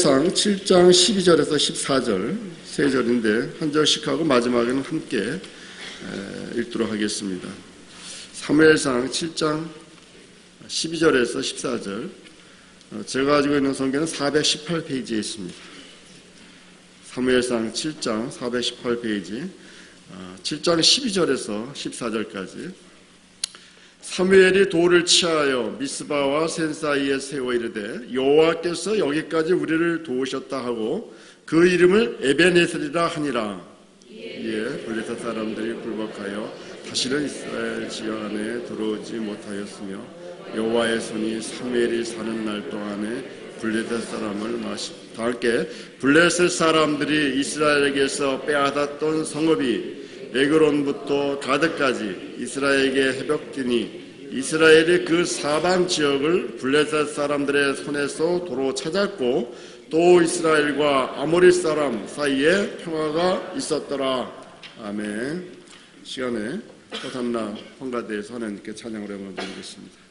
사무엘상 7장 12절에서 14절 세 절인데 한 절씩 하고 마지막에는 함께 읽도록 하겠습니다. 사무엘상 7장 12절에서 14절, 제가 가지고 있는 성경은 418페이지에 있습니다. 사무엘상 7장 418페이지 7장 12절에서 14절까지. 사무엘이 돌을 취하여 미스바와 센 사이에 세워 이르되 여호와께서 여기까지 우리를 도우셨다 하고 그 이름을 에벤에셀이라 하니라. 이에 블레셋 사람들이 굴복하여 다시는 이스라엘 지하 안에 들어오지 못하였으며 여호와의 손이 사무엘이 사는 날 동안에 블레셋 사람을 다 함께 블레셋 사람들이 이스라엘에게서 빼앗았던 성읍이 에그론부터 가드까지 이스라엘에게 해벽되니 이스라엘이 그 사방 지역을 블레셋 사람들의 손에서 도로 찾았고 또 이스라엘과 아모리 사람 사이에 평화가 있었더라. 아멘. 시간에 호산나 헌가대에서 하나님께 찬양을 드리겠습니다.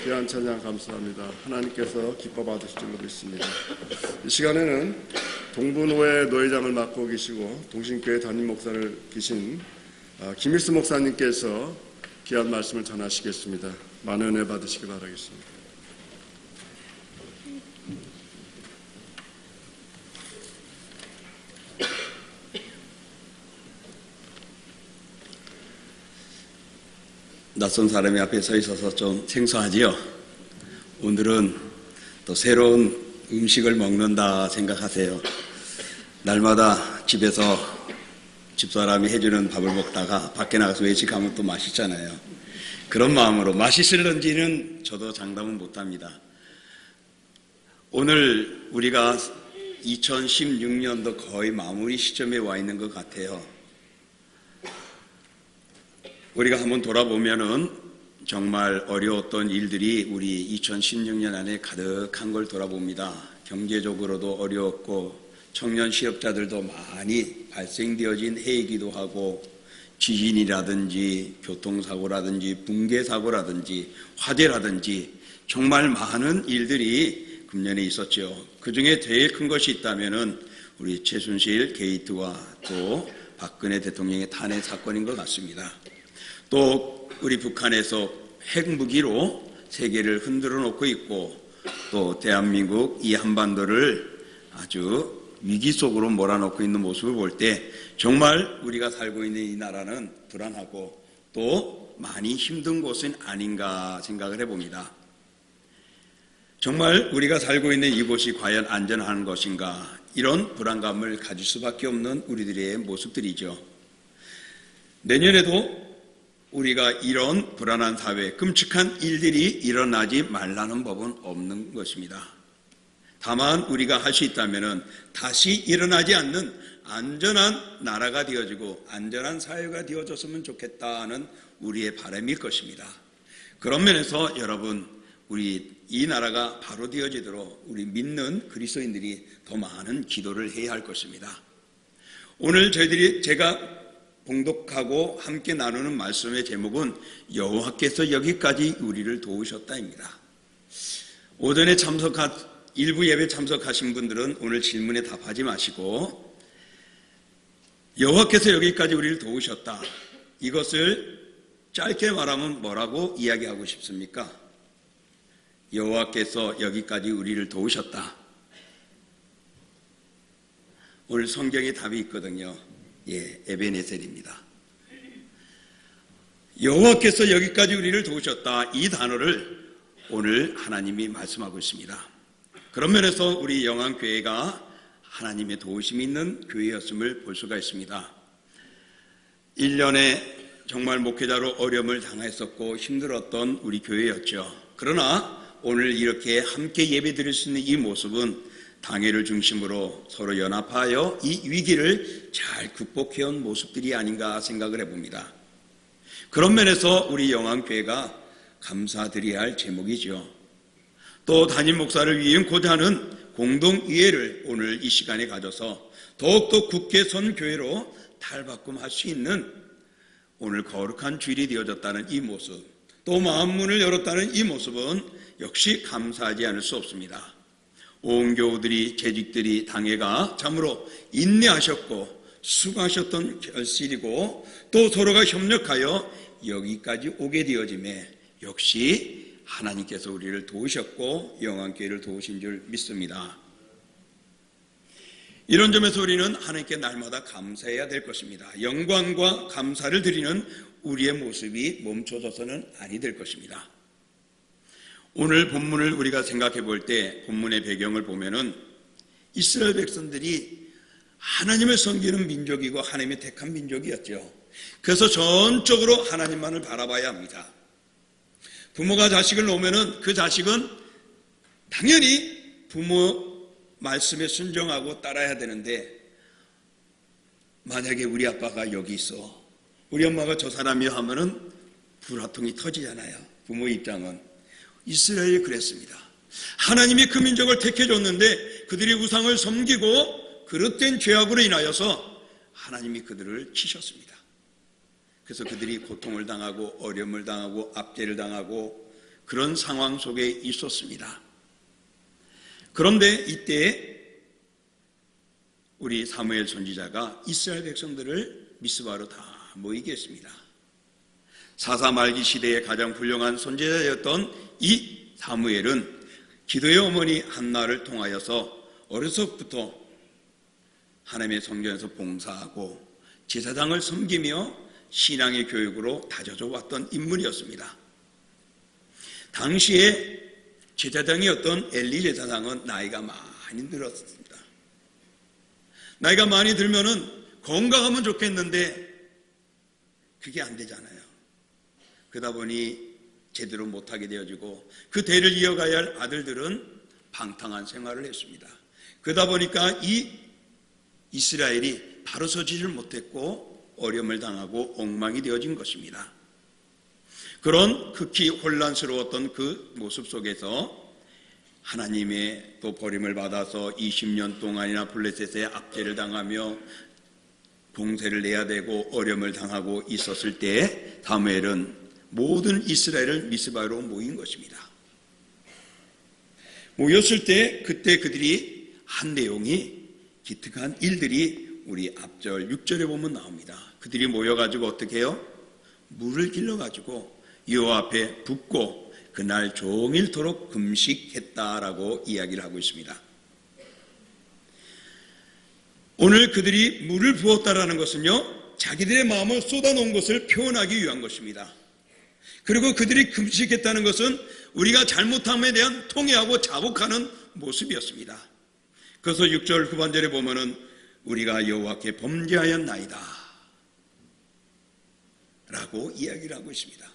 귀한 찬양 감사합니다. 하나님께서 기뻐 받으실 줄로 믿습니다. 이 시간에는 동부노회 노회장을 맡고 계시고 동신교회 담임 목사를 계신 김일수 목사님께서 귀한 말씀을 전하시겠습니다. 많은 은혜 받으시기 바라겠습니다. 낯선 사람이 앞에 서 있어서 좀 생소하지요. 오늘은 또 새로운 음식을 먹는다 생각하세요. 날마다 집에서 집사람이 해주는 밥을 먹다가 밖에 나가서 외식하면 또 맛있잖아요. 그런 마음으로 맛있을런지는 저도 장담은 못합니다. 오늘 우리가 2016년도 거의 마무리 시점에 와 있는 것 같아요. 우리가 한번 돌아보면은 정말 어려웠던 일들이 우리 2016년 안에 가득한 걸 돌아봅니다. 경제적으로도 어려웠고 청년 실업자들도 많이 발생되어진 해이기도 하고 지진이라든지 교통사고라든지 붕괴사고라든지 화재라든지 정말 많은 일들이 금년에 있었죠. 그중에 제일 큰 것이 있다면은 우리 최순실 게이트와 또 박근혜 대통령의 탄핵 사건인 것 같습니다. 또 우리 북한에서 핵무기로 세계를 흔들어 놓고 있고 또 대한민국 이 한반도를 아주 위기 속으로 몰아넣고 있는 모습을 볼 때 정말 우리가 살고 있는 이 나라는 불안하고 또 많이 힘든 곳은 아닌가 생각을 해봅니다. 정말 우리가 살고 있는 이곳이 과연 안전한 것인가, 이런 불안감을 가질 수밖에 없는 우리들의 모습들이죠. 내년에도 우리가 이런 불안한 사회, 끔찍한 일들이 일어나지 말라는 법은 없는 것입니다. 다만 우리가 할 수 있다면 다시 일어나지 않는 안전한 나라가 되어지고 안전한 사회가 되어졌으면 좋겠다는 우리의 바람일 것입니다. 그런 면에서 여러분, 우리 이 나라가 바로 되어지도록 우리 믿는 그리스도인들이 더 많은 기도를 해야 할 것입니다. 오늘 제가 봉독하고 함께 나누는 말씀의 제목은 여호와께서 여기까지 우리를 도우셨다입니다. 오전에 일부 예배 참석하신 분들은 오늘 질문에 답하지 마시고 여호와께서 여기까지 우리를 도우셨다, 이것을 짧게 말하면 뭐라고 이야기하고 싶습니까? 여호와께서 여기까지 우리를 도우셨다. 오늘 성경에 답이 있거든요. 에베네셀입니다. 여호와께서 여기까지 우리를 도우셨다, 이 단어를 오늘 하나님이 말씀하고 있습니다. 그런 면에서 우리 영안교회가 하나님의 도우심이 있는 교회였음을 볼 수가 있습니다. 1년에 정말 목회자로 어려움을 당했었고 힘들었던 우리 교회였죠. 그러나 오늘 이렇게 함께 예배드릴 수 있는 이 모습은 당회를 중심으로 서로 연합하여 이 위기를 잘 극복해온 모습들이 아닌가 생각을 해봅니다. 그런 면에서 우리 영안교회가 감사드려야 할 제목이죠. 또 담임 목사를 위임코자 하는 공동의회를 오늘 이 시간에 가져서 더욱더 굳게 선 교회로 탈바꿈할 수 있는 오늘 거룩한 주일이 되어졌다는 이 모습, 또 마음문을 열었다는 이 모습은 역시 감사하지 않을 수 없습니다. 온 교우들이, 재직들이, 당회가 참으로 인내하셨고 수고하셨던 결실이고 또 서로가 협력하여 여기까지 오게 되어짐에 역시 하나님께서 우리를 도우셨고 영안교회를 도우신 줄 믿습니다. 이런 점에서 우리는 하나님께 날마다 감사해야 될 것입니다. 영광과 감사를 드리는 우리의 모습이 멈춰져서는 아니 될 것입니다. 오늘 본문을 우리가 생각해 볼 때 본문의 배경을 보면은 이스라엘 백성들이 하나님을 섬기는 민족이고 하나님의 택한 민족이었죠. 그래서 전적으로 하나님만을 바라봐야 합니다. 부모가 자식을 놓으면은 그 자식은 당연히 부모 말씀에 순종하고 따라야 되는데 만약에 우리 아빠가 여기 있어, 우리 엄마가 저 사람이요 하면은 불화통이 터지잖아요. 부모 입장은. 이스라엘이 그랬습니다. 하나님이 그 민족을 택해줬는데 그들이 우상을 섬기고 그릇된 죄악으로 인하여서 하나님이 그들을 치셨습니다. 그래서 그들이 고통을 당하고 어려움을 당하고 압제를 당하고 그런 상황 속에 있었습니다. 그런데 이때 우리 사무엘 선지자가 이스라엘 백성들을 미스바로 다 모이게 했습니다. 사사 말기 시대의 가장 훌륭한 선지자였던 이 사무엘은 기도의 어머니 한나를 통하여서 어려서부터 하나님의 성전에서 봉사하고 제사장을 섬기며 신앙의 교육으로 다져져 왔던 인물이었습니다. 당시에 제사장이었던 엘리 제사장은 나이가 많이 들었습니다. 나이가 많이 들면은 건강하면 좋겠는데 그게 안 되잖아요. 그러다 보니 제대로 못하게 되어지고 그 대를 이어가야 할 아들들은 방탕한 생활을 했습니다. 그러다 보니까 이 이스라엘이 바로 서지를 못했고 어려움을 당하고 엉망이 되어진 것입니다. 그런 극히 혼란스러웠던 그 모습 속에서 하나님의 또 버림을 받아서 20년 동안이나 블레셋의 압제를 당하며 공세를 내야 되고 어려움을 당하고 있었을 때 사무엘은 모든 이스라엘을 미스바로 모인 것입니다. 모였을 때 그때 그들이 한 내용이 기특한 일들이 우리 앞절 6절에 보면 나옵니다. 그들이 모여가지고 어떻게 해요? 물을 길러가지고 여호와 앞에 붓고 그날 종일토록 금식했다라고 이야기를 하고 있습니다. 오늘 그들이 물을 부었다라는 것은요, 자기들의 마음을 쏟아놓은 것을 표현하기 위한 것입니다. 그리고 그들이 금식했다는 것은 우리가 잘못함에 대한 통회하고 자복하는 모습이었습니다. 그래서 6절 후반절에 보면은 우리가 여호와께 범죄하였나이다 라고 이야기를 하고 있습니다.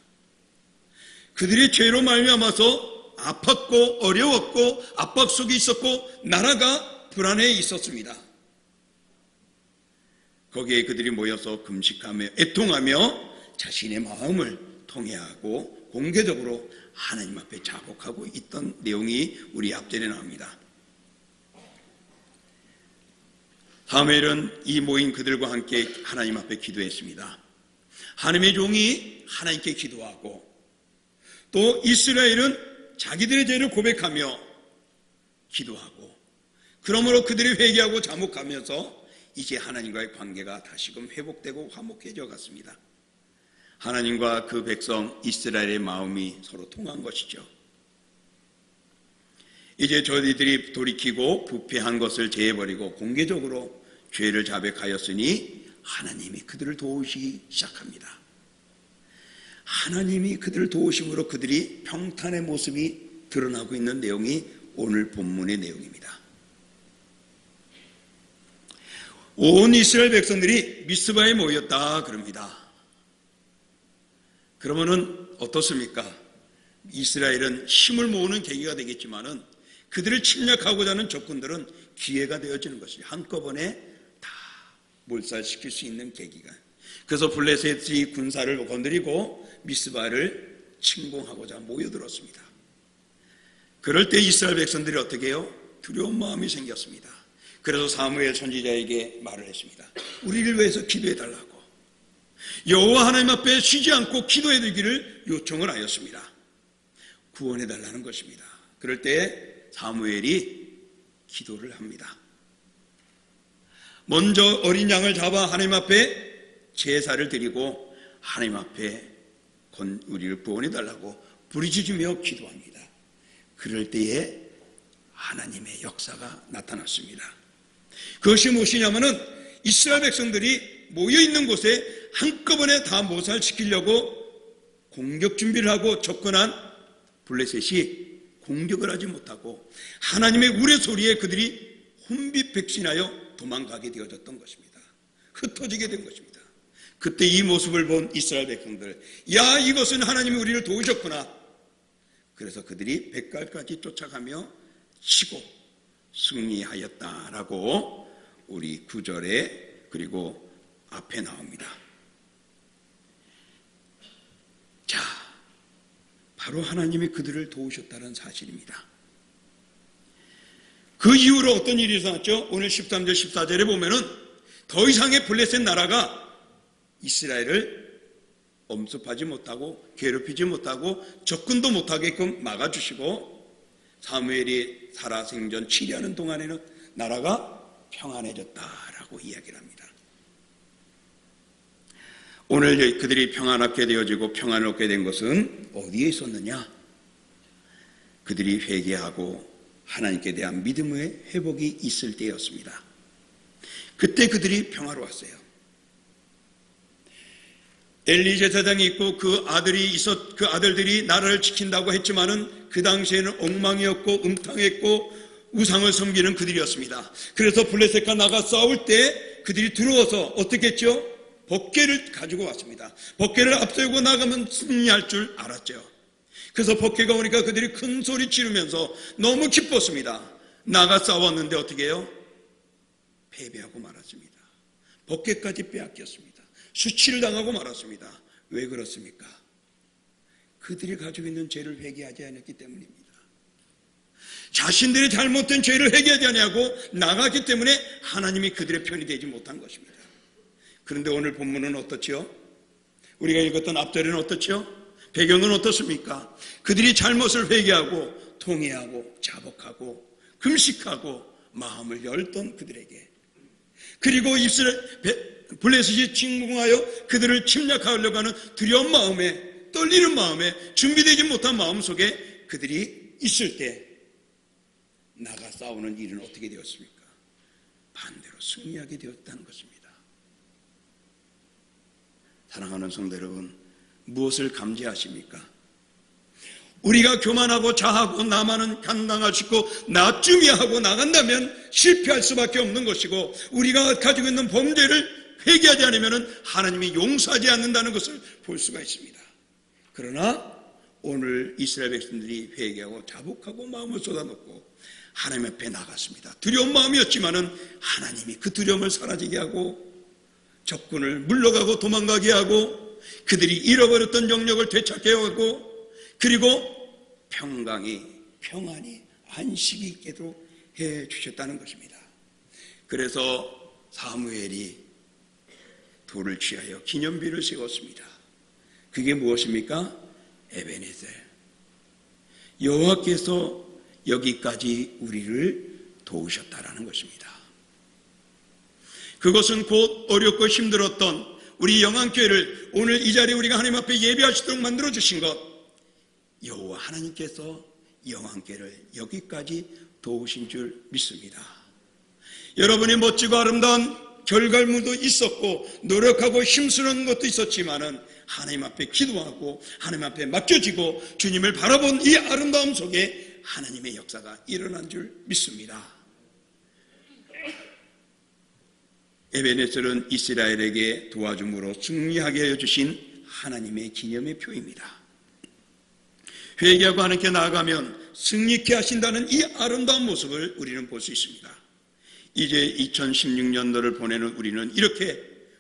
그들이 죄로 말미암아서 아팠고 어려웠고 압박 속에 있었고 나라가 불안해 있었습니다. 거기에 그들이 모여서 금식하며 애통하며 자신의 마음을 통회하고 공개적으로 하나님 앞에 자복하고 있던 내용이 우리 앞절에 나옵니다. 사무엘은 이 모인 그들과 함께 하나님 앞에 기도했습니다. 하나님의 종이 하나님께 기도하고 또 이스라엘은 자기들의 죄를 고백하며 기도하고 그러므로 그들이 회개하고 자복하면서 이제 하나님과의 관계가 다시금 회복되고 화목해져 갔습니다. 하나님과 그 백성 이스라엘의 마음이 서로 통한 것이죠. 이제 저희들이 돌이키고 부패한 것을 제해버리고 공개적으로 죄를 자백하였으니 하나님이 그들을 도우시기 시작합니다. 하나님이 그들을 도우심으로 그들이 평탄의 모습이 드러나고 있는 내용이 오늘 본문의 내용입니다. 온 이스라엘 백성들이 미스바에 모였다 그럽니다. 그러면은 어떻습니까? 이스라엘은 힘을 모으는 계기가 되겠지만은 그들을 침략하고자 하는 적군들은 기회가 되어지는 것이죠. 한꺼번에 다 몰살시킬 수 있는 계기가. 그래서 블레셋이 군사를 건드리고 미스바를 침공하고자 모여들었습니다. 그럴 때 이스라엘 백성들이 어떻게 해요? 두려운 마음이 생겼습니다. 그래서 사무엘 선지자에게 말을 했습니다. 우리를 위해서 기도해달라고. 여호와 하나님 앞에 쉬지 않고 기도해드리기를 요청을 하였습니다. 구원해달라는 것입니다. 그럴 때 사무엘이 기도를 합니다. 먼저 어린 양을 잡아 하나님 앞에 제사를 드리고 하나님 앞에 우리를 구원해달라고 부르짖으며 기도합니다. 그럴 때에 하나님의 역사가 나타났습니다. 그것이 무엇이냐면은 이스라엘 백성들이 모여있는 곳에 한꺼번에 다 몰살시키려고 공격 준비를 하고 접근한 블레셋이 공격을 하지 못하고 하나님의 우레소리에 그들이 혼비백신하여 도망가게 되어졌던 것입니다. 흩어지게 된 것입니다. 그때 이 모습을 본 이스라엘 백성들, 야, 이것은 하나님이 우리를 도우셨구나. 그래서 그들이 백갈까지 쫓아가며 치고 승리하였다라고 우리 9절에 그리고 앞에 나옵니다. 자, 바로 하나님이 그들을 도우셨다는 사실입니다. 그 이후로 어떤 일이 일어났죠? 오늘 13절 14절에 보면은 더 이상의 블레셋 나라가 이스라엘을 엄습하지 못하고 괴롭히지 못하고 접근도 못하게끔 막아주시고 사무엘이 살아생전 치료하는 동안에는 나라가 평안해졌다라고 이야기를 합니다. 오늘 그들이 평안하게 되어지고 평안을 얻게 된 것은 어디에 있었느냐? 그들이 회개하고 하나님께 대한 믿음의 회복이 있을 때였습니다. 그때 그들이 평화로웠어요. 엘리 제사장이 있고 그 아들들이 나라를 지킨다고 했지만은 그 당시에는 엉망이었고 음탕했고 우상을 섬기는 그들이었습니다. 그래서 블레셋과 나가 싸울 때 그들이 들어와서 어떻게 했죠? 법궤를 가지고 왔습니다. 법궤를 앞세우고 나가면 승리할 줄 알았죠. 그래서 법궤가 오니까 그들이 큰 소리 지르면서 너무 기뻤습니다. 나가 싸웠는데 어떻게 해요? 패배하고 말았습니다. 법궤까지 빼앗겼습니다. 수치를 당하고 말았습니다. 왜 그렇습니까? 그들이 가지고 있는 죄를 회개하지 않았기 때문입니다. 자신들이 잘못된 죄를 회개하지 않냐고 나가기 때문에 하나님이 그들의 편이 되지 못한 것입니다. 그런데 오늘 본문은 어떻죠? 우리가 읽었던 앞절에는 어떻죠? 배경은 어떻습니까? 그들이 잘못을 회개하고 통회하고 자복하고 금식하고 마음을 열던 그들에게, 그리고 블레셋이 침공하여 그들을 침략하려고 하는 두려운 마음에, 떨리는 마음에, 준비되지 못한 마음 속에 그들이 있을 때 나가 싸우는 일은 어떻게 되었습니까? 반대로 승리하게 되었다는 것입니다. 사랑하는 성도 여러분, 무엇을 감지하십니까? 우리가 교만하고 자하고 나만은 감당할 수 있고 나쯤이야 하고 나간다면 실패할 수밖에 없는 것이고, 우리가 가지고 있는 범죄를 회개하지 않으면 하나님이 용서하지 않는다는 것을 볼 수가 있습니다. 그러나 오늘 이스라엘 백성들이 회개하고 자복하고 마음을 쏟아놓고 하나님 앞에 나갔습니다. 두려운 마음이었지만은 하나님이 그 두려움을 사라지게 하고 적군을 물러가고 도망가게 하고 그들이 잃어버렸던 영역을 되찾게 하고, 그리고 평안이 안식이 있게도 해 주셨다는 것입니다. 그래서 사무엘이 돌을 취하여 기념비를 세웠습니다. 그게 무엇입니까? 에베네셀, 여호와께서 여기까지 우리를 도우셨다라는 것입니다. 그것은 곧 어렵고 힘들었던 우리 영안교회를 오늘 이 자리에 우리가 하나님 앞에 예배할 수 있도록 만들어주신 것, 여호와 하나님께서 영안교회를 여기까지 도우신 줄 믿습니다. 여러분이 멋지고 아름다운 결과물도 있었고 노력하고 힘쓰는 것도 있었지만은 하나님 앞에 기도하고 하나님 앞에 맡겨지고 주님을 바라본 이 아름다움 속에 하나님의 역사가 일어난 줄 믿습니다. 에베네셀은 이스라엘에게 도와줌으로 승리하게 해주신 하나님의 기념의 표입니다. 회개하고 하나님께 나아가면 승리케 하신다는 이 아름다운 모습을 우리는 볼 수 있습니다. 이제 2016년도를 보내는 우리는 이렇게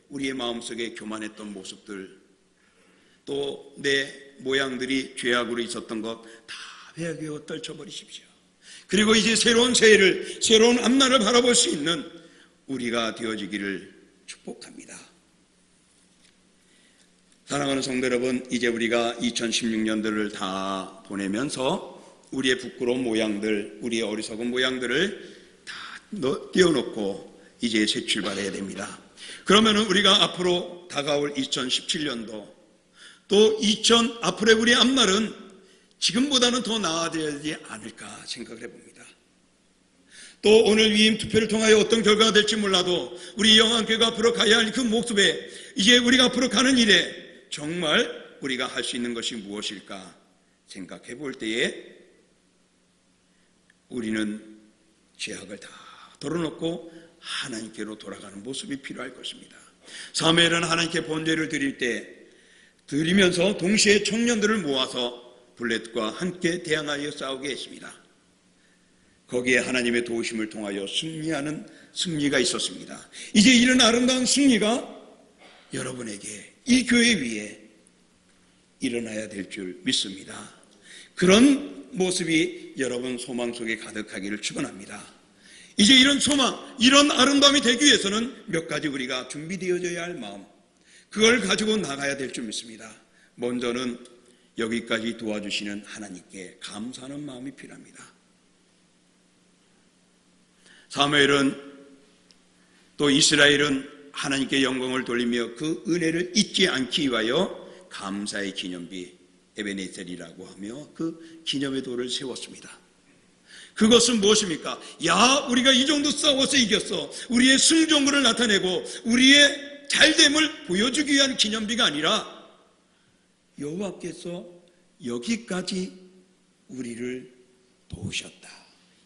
우리의 마음속에 교만했던 모습들, 또 내 모양들이 죄악으로 있었던 것 다 회개하고 떨쳐버리십시오. 그리고 이제 새로운 새해를, 새로운 앞날을 바라볼 수 있는 우리가 되어지기를 축복합니다. 사랑하는 성도 여러분, 이제 우리가 2016년도를 다 보내면서 우리의 부끄러운 모양들, 우리의 어리석은 모양들을 다 띄워놓고 이제 새 출발해야 됩니다. 그러면 우리가 앞으로 다가올 2017년도, 또 앞으로의 우리 앞날은 지금보다는 더 나아져야 되지 않을까 생각을 해봅니다. 또 오늘 위임 투표를 통하여 어떤 결과가 될지 몰라도 우리 영안교회가 앞으로 가야 할 그 모습에, 이제 우리가 앞으로 가는 일에 정말 우리가 할 수 있는 것이 무엇일까 생각해 볼 때에 우리는 죄악을 다 덜어놓고 하나님께로 돌아가는 모습이 필요할 것입니다. 사무엘은 하나님께 번제를 드리면서 동시에 청년들을 모아서 블레셋과 함께 대항하여 싸우게 했습니다. 거기에 하나님의 도우심을 통하여 승리하는 승리가 있었습니다. 이제 이런 아름다운 승리가 여러분에게, 이 교회 위에 일어나야 될 줄 믿습니다. 그런 모습이 여러분 소망 속에 가득하기를 축원합니다. 이제 이런 소망, 이런 아름다움이 되기 위해서는 몇 가지 우리가 준비되어져야 할 마음, 그걸 가지고 나가야 될 줄 믿습니다. 먼저는 여기까지 도와주시는 하나님께 감사하는 마음이 필요합니다. 사무엘은, 또 이스라엘은 하나님께 영광을 돌리며 그 은혜를 잊지 않기 위하여 감사의 기념비 에베네셀이라고 하며 그 기념의 돌을 세웠습니다. 그것은 무엇입니까? 야, 우리가 이 정도 싸워서 이겼어, 우리의 승종을 나타내고 우리의 잘됨을 보여주기 위한 기념비가 아니라 여호와께서 여기까지 우리를 도우셨다,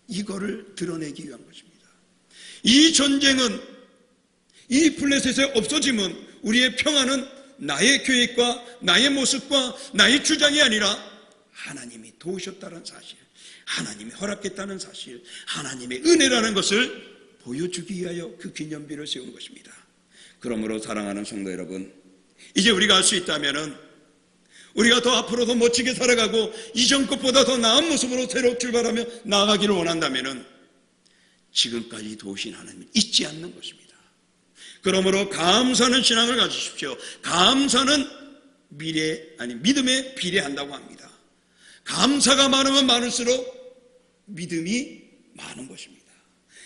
이거를 드러내기 위한 것입니다. 이 전쟁은, 이 블레셋의 없어짐은, 우리의 평안은 나의 계획과 나의 모습과 나의 주장이 아니라 하나님이 도우셨다는 사실, 하나님이 허락했다는 사실, 하나님의 은혜라는 것을 보여주기 위하여 그 기념비를 세운 것입니다. 그러므로 사랑하는 성도 여러분, 이제 우리가 할 수 있다면은 우리가 더 앞으로 더 멋지게 살아가고 이전 것보다 더 나은 모습으로 새로 출발하며 나아가기를 원한다면은 지금까지 도우신 하나님을 잊지 않는 것입니다. 그러므로 감사하는 신앙을 가지십시오. 감사는 믿음에 비례한다고 합니다. 감사가 많으면 많을수록 믿음이 많은 것입니다.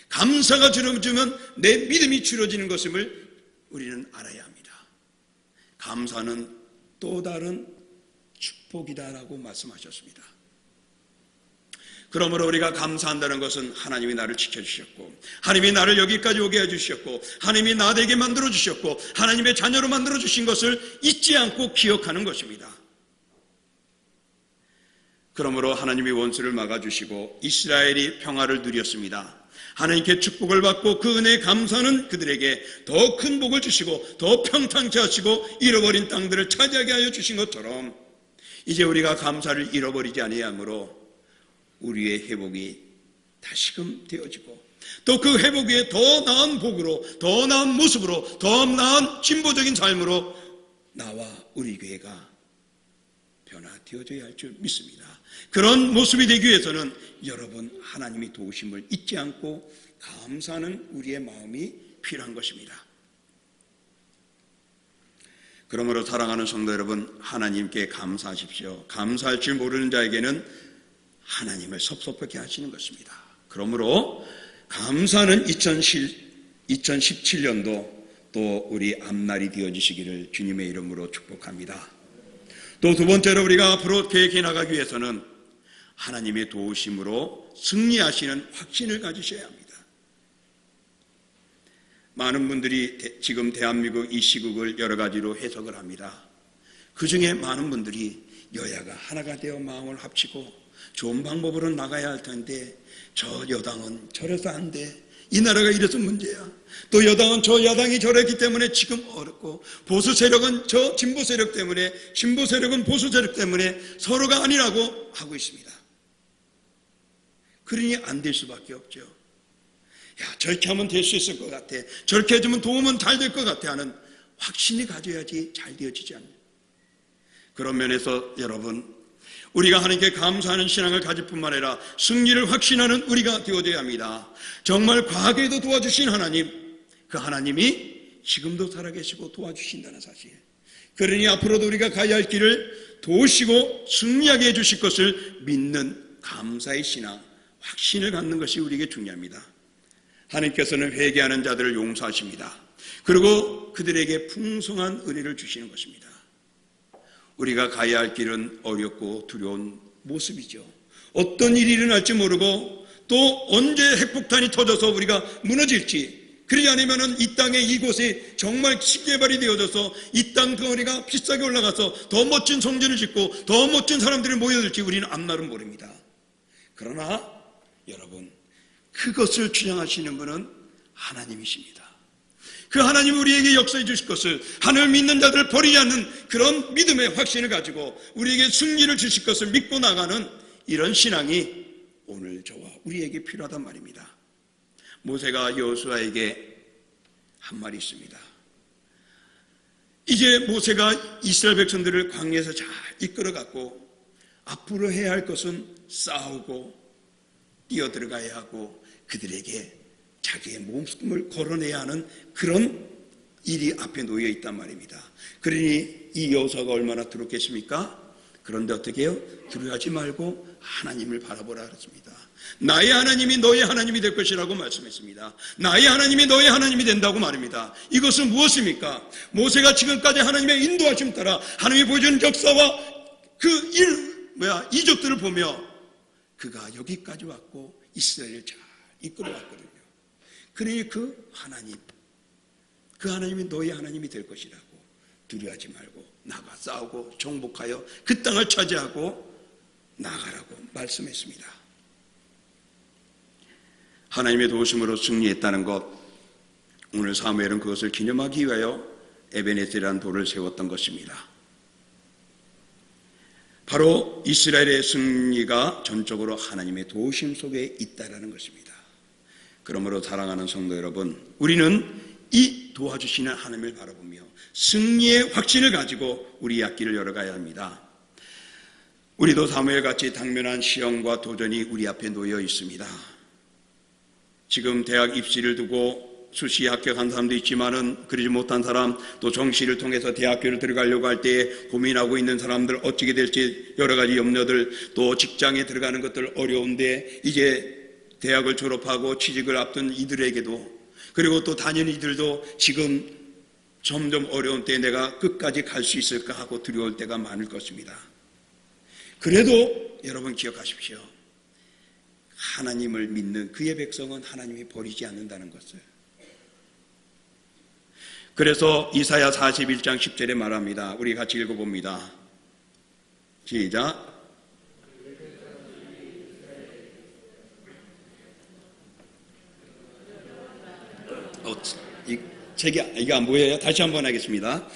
감사가 줄어들면 내 믿음이 줄어지는 것임을 우리는 알아야 합니다. 감사는 또 다른 축복이다라고 말씀하셨습니다. 그러므로 우리가 감사한다는 것은 하나님이 나를 지켜주셨고, 하나님이 나를 여기까지 오게 해주셨고, 하나님이 나 되게 만들어주셨고, 하나님의 자녀로 만들어주신 것을 잊지 않고 기억하는 것입니다. 그러므로 하나님이 원수를 막아주시고 이스라엘이 평화를 누렸습니다. 하나님께 축복을 받고 그 은혜에 감사하는 그들에게 더 큰 복을 주시고 더 평탄케 하시고 잃어버린 땅들을 차지하게 하여 주신 것처럼 이제 우리가 감사를 잃어버리지 아니하므로 우리의 회복이 다시금 되어지고 또 그 회복 위에 더 나은 복으로, 더 나은 모습으로, 더 나은 진보적인 삶으로 나와 우리 교회가 변화되어져야 할 줄 믿습니다. 그런 모습이 되기 위해서는 여러분 하나님이 도우심을 잊지 않고 감사하는 우리의 마음이 필요한 것입니다. 그러므로 사랑하는 성도 여러분, 하나님께 감사하십시오. 감사할 줄 모르는 자에게는 하나님을 섭섭하게 하시는 것입니다. 그러므로 감사는 2017년도 또 우리 앞날이 되어지시기를 주님의 이름으로 축복합니다. 또 두 번째로 우리가 앞으로 계획해 나가기 위해서는 하나님의 도우심으로 승리하시는 확신을 가지셔야 합니다. 많은 분들이 지금 대한민국 이 시국을 여러 가지로 해석을 합니다. 그 중에 많은 분들이 여야가 하나가 되어 마음을 합치고 좋은 방법으로 나가야 할 텐데 저 여당은 저래서 안 돼. 이 나라가 이래서 문제야. 또 여당은 저 야당이 저랬기 때문에 지금 어렵고 보수 세력은 저 진보 세력 때문에 진보 세력은 보수 세력 때문에 서로가 아니라고 하고 있습니다. 그러니 안 될 수밖에 없죠. 야, 저렇게 하면 될 수 있을 것 같아. 저렇게 해주면 도움은 잘 될 것 같아 하는 확신이 가져야지 잘 되어지지 않아요. 그런 면에서 여러분 우리가 하나님께 감사하는 신앙을 가질 뿐만 아니라 승리를 확신하는 우리가 되어져야 합니다. 정말 과거에도 도와주신 하나님, 그 하나님이 지금도 살아계시고 도와주신다는 사실. 그러니 앞으로도 우리가 가야 할 길을 도우시고 승리하게 해주실 것을 믿는 감사의 신앙, 확신을 갖는 것이 우리에게 중요합니다. 하나님께서는 회개하는 자들을 용서하십니다. 그리고 그들에게 풍성한 은혜를 주시는 것입니다. 우리가 가야 할 길은 어렵고 두려운 모습이죠. 어떤 일이 일어날지 모르고 또 언제 핵폭탄이 터져서 우리가 무너질지, 그러지 않으면 이 땅에 이곳에 정말 식개발이 되어져서 이 땅 덩어리가 비싸게 올라가서 더 멋진 성전을 짓고 더 멋진 사람들이 모여들지 우리는 앞날은 모릅니다. 그러나 여러분, 그것을 주장하시는 분은 하나님이십니다. 그 하나님이 우리에게 역사해 주실 것을, 하나님을 믿는 자들을 버리지 않는 그런 믿음의 확신을 가지고 우리에게 승리를 주실 것을 믿고 나가는 이런 신앙이 오늘 저와 우리에게 필요하단 말입니다. 모세가 여호수아에게 한 말이 있습니다. 이제 모세가 이스라엘 백성들을 광야에서 잘 이끌어갔고 앞으로 해야 할 것은 싸우고 뛰어들어가야 하고 그들에게 자기의 목숨을 걸어내야 하는 그런 일이 앞에 놓여 있단 말입니다. 그러니 이 여호수아가 얼마나 두렵겠습니까? 그런데 어떻게 해요? 두려워하지 말고 하나님을 바라보라 그랬습니다. 나의 하나님이 너의 하나님이 될 것이라고 말씀했습니다. 나의 하나님이 너의 하나님이 된다고 말입니다. 이것은 무엇입니까? 모세가 지금까지 하나님의 인도하심 따라 하나님이 보여준 역사와 그 이적들을 보며 그가 여기까지 왔고 이스라엘을 잘 이끌어왔거든요. 그러니 그 하나님이 너의 하나님이 될 것이라고 두려워하지 말고 나가 싸우고 정복하여 그 땅을 차지하고 나가라고 말씀했습니다. 하나님의 도우심으로 승리했다는 것, 오늘 사무엘은 그것을 기념하기 위하여 에베네셀이라는 돌을 세웠던 것입니다. 바로 이스라엘의 승리가 전적으로 하나님의 도우심 속에 있다라는 것입니다. 그러므로 사랑하는 성도 여러분, 우리는 이 도와주시는 하나님을 바라보며 승리의 확신을 가지고 우리 앞길을 열어가야 합니다. 우리도 사무엘같이 당면한 시험과 도전이 우리 앞에 놓여 있습니다. 지금 대학 입시를 두고 수시 합격한 사람도 있지만은 그러지 못한 사람, 또 정시를 통해서 대학교를 들어가려고 할 때 고민하고 있는 사람들, 어떻게 될지 여러 가지 염려들, 또 직장에 들어가는 것들 어려운데 이제 대학을 졸업하고 취직을 앞둔 이들에게도, 그리고 또 다니는 이들도 지금 점점 어려운 때 내가 끝까지 갈 수 있을까 하고 두려울 때가 많을 것입니다. 그래도 여러분 기억하십시오. 하나님을 믿는 그의 백성은 하나님이 버리지 않는다는 것을. 그래서 이사야 41장 10절에 말합니다. 우리 같이 읽어봅니다. 시작. 이 책이 이게 안 보여요? 다시 한번 하겠습니다.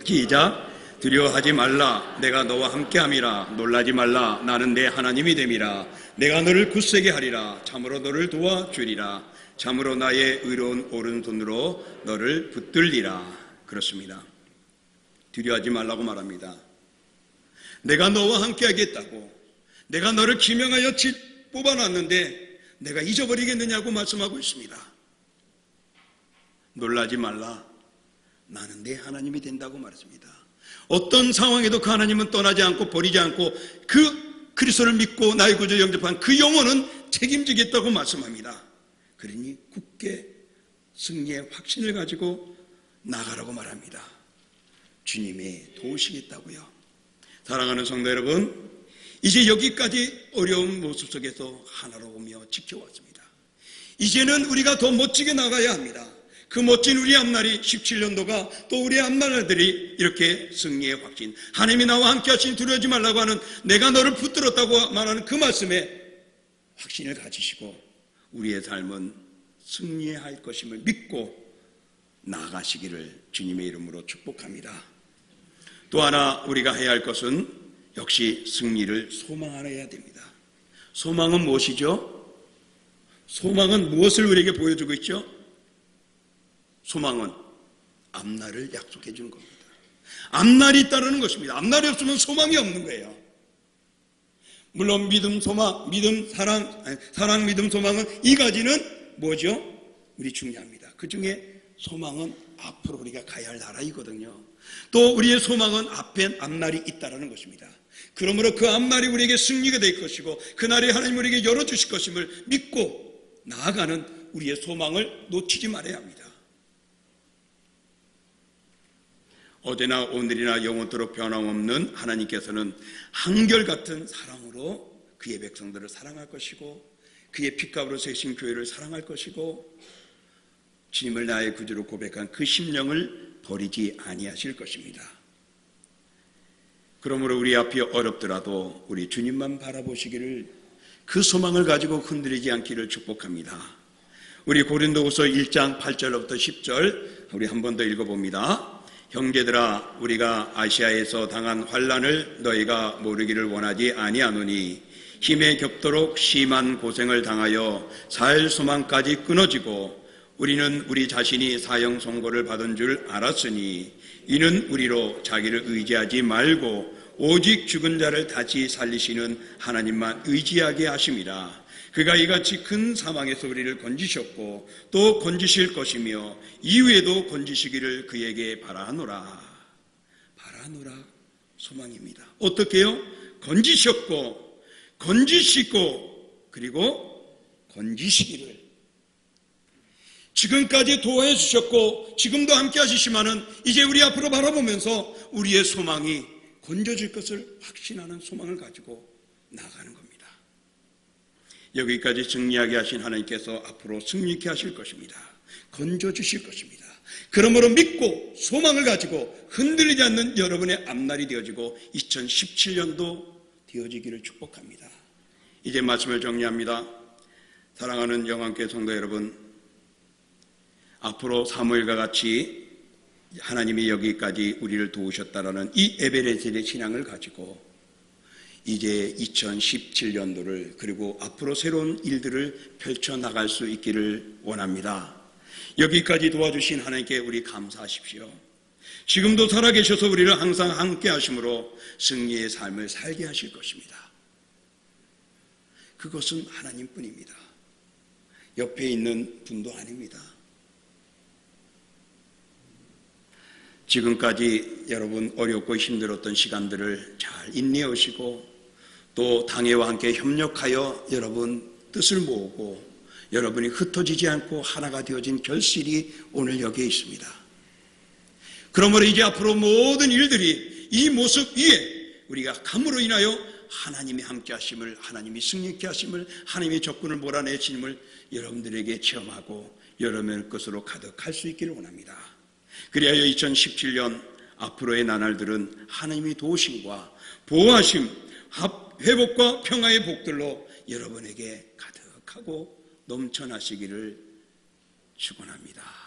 시작. 두려워하지 말라. 내가 너와 함께함이라. 놀라지 말라. 나는 내 하나님이 됨이라. 내가 너를 굳세게 하리라. 참으로 너를 도와주리라. 참으로 나의 의로운 오른손으로 너를 붙들리라. 그렇습니다. 두려워하지 말라고 말합니다. 내가 너와 함께하겠다고. 내가 너를 기명하여 뽑아놨는데 내가 잊어버리겠느냐고 말씀하고 있습니다. 놀라지 말라. 나는 내 하나님이 된다고 말했습니다. 어떤 상황에도 그 하나님은 떠나지 않고 버리지 않고 그 그리스도를 믿고 나의 구주 영접한 그 영혼은 책임지겠다고 말씀합니다. 그러니 굳게 승리의 확신을 가지고 나가라고 말합니다. 주님이 도우시겠다고요. 사랑하는 성도 여러분, 이제 여기까지 어려운 모습 속에서 하나로 오며 지켜왔습니다. 이제는 우리가 더 멋지게 나가야 합니다. 그 멋진 우리 앞날이 17년도가 또 우리 앞날들이 이렇게 승리의 확신, 하나님이 나와 함께 하시니 두려워하지 말라고 하는 내가 너를 붙들었다고 말하는 그 말씀에 확신을 가지시고 우리의 삶은 승리할 것임을 믿고 나아가시기를 주님의 이름으로 축복합니다. 또 하나 우리가 해야 할 것은 역시 승리를 소망하여야 됩니다. 소망은 무엇이죠? 소망은 무엇을 우리에게 보여주고 있죠? 소망은 앞날을 약속해 주는 겁니다. 앞날이 있다는 것입니다. 앞날이 없으면 소망이 없는 거예요. 물론 믿음, 소망, 믿음, 사랑, 믿음, 소망은 이 가지는 뭐죠? 우리 중요합니다. 그 중에 소망은 앞으로 우리가 가야 할 나라이거든요. 또 우리의 소망은 앞날이 있다는 것입니다. 그러므로 그 앞날이 우리에게 승리가 될 것이고 그날이 하나님 우리에게 열어주실 것임을 믿고 나아가는 우리의 소망을 놓치지 말아야 합니다. 어제나 오늘이나 영원토록 변함없는 하나님께서는 한결같은 사랑으로 그의 백성들을 사랑할 것이고 그의 핏값으로 세신 교회를 사랑할 것이고 주님을 나의 구주로 고백한 그 심령을 버리지 아니하실 것입니다. 그러므로 우리 앞이 어렵더라도 우리 주님만 바라보시기를 그 소망을 가지고 흔들리지 않기를 축복합니다. 우리 고린도후서 1장 8절부터 10절 우리 한 번 더 읽어봅니다. 형제들아, 우리가 아시아에서 당한 환난을 너희가 모르기를 원하지 아니하노니 힘에 겹도록 심한 고생을 당하여 살 소망까지 끊어지고 우리는 우리 자신이 사형 선고를 받은 줄 알았으니 이는 우리로 자기를 의지하지 말고 오직 죽은 자를 다시 살리시는 하나님만 의지하게 하심이라. 그가 이같이 큰 사망에서 우리를 건지셨고 또 건지실 것이며 이후에도 건지시기를 그에게 바라노라. 바라노라 소망입니다. 어떻게요? 건지셨고 건지시고 그리고 건지시기를. 지금까지 도와해 주셨고 지금도 함께 하시지만은 이제 우리 앞으로 바라보면서 우리의 소망이 건져질 것을 확신하는 소망을 가지고 나아가는 겁니다. 여기까지 승리하게 하신 하나님께서 앞으로 승리케 하실 것입니다. 건져주실 것입니다. 그러므로 믿고 소망을 가지고 흔들리지 않는 여러분의 앞날이 되어지고 2017년도 되어지기를 축복합니다. 이제 말씀을 정리합니다. 사랑하는 영안교회 성도 여러분, 앞으로 사무엘과 같이 하나님이 여기까지 우리를 도우셨다라는 이 에베레셀의 신앙을 가지고 이제 2017년도를 그리고 앞으로 새로운 일들을 펼쳐나갈 수 있기를 원합니다. 여기까지 도와주신 하나님께 우리 감사하십시오. 지금도 살아계셔서 우리를 항상 함께 하심으로 승리의 삶을 살게 하실 것입니다. 그것은 하나님뿐입니다. 옆에 있는 분도 아닙니다. 지금까지 여러분 어렵고 힘들었던 시간들을 잘 인내하시고 또 당회와 함께 협력하여 여러분 뜻을 모으고 여러분이 흩어지지 않고 하나가 되어진 결실이 오늘 여기에 있습니다. 그러므로 이제 앞으로 모든 일들이 이 모습 위에 우리가 감으로 인하여 하나님이 함께 하심을, 하나님이 승리케 하심을, 하나님의 적군을 몰아내심을 여러분들에게 체험하고 여러분의 것으로 가득할 수 있기를 원합니다. 그리하여 2017년 앞으로의 나날들은 하나님의 도우심과 보호하심, 회복과 평화의 복들로 여러분에게 가득하고 넘쳐나시기를 축원합니다.